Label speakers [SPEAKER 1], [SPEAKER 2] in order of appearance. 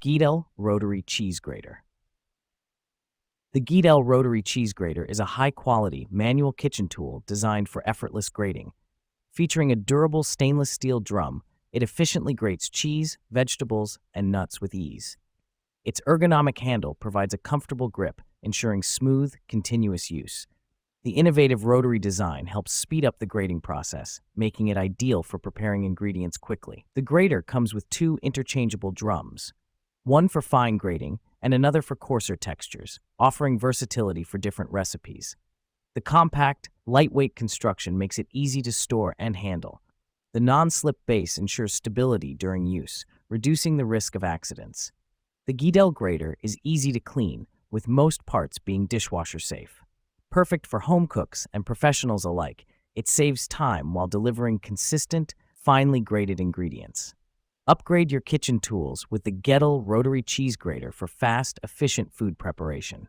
[SPEAKER 1] Geedel Rotary Cheese Grater. The Geedel Rotary Cheese Grater is a high-quality manual kitchen tool designed for effortless grating. Featuring a durable stainless steel drum, it efficiently grates cheese, vegetables, and nuts with ease. Its ergonomic handle provides a comfortable grip, ensuring smooth, continuous use. The innovative rotary design helps speed up the grating process, making it ideal for preparing ingredients quickly. The grater comes with two interchangeable drums, one for fine grating and another for coarser textures, offering versatility for different recipes. The compact, lightweight construction makes it easy to store and handle. The non-slip base ensures stability during use, reducing the risk of accidents. The Geedel grater is easy to clean, with most parts being dishwasher safe. Perfect for home cooks and professionals alike, it saves time while delivering consistent, finely grated ingredients. Upgrade your kitchen tools with the Geedel Rotary Cheese Grater for fast, efficient food preparation.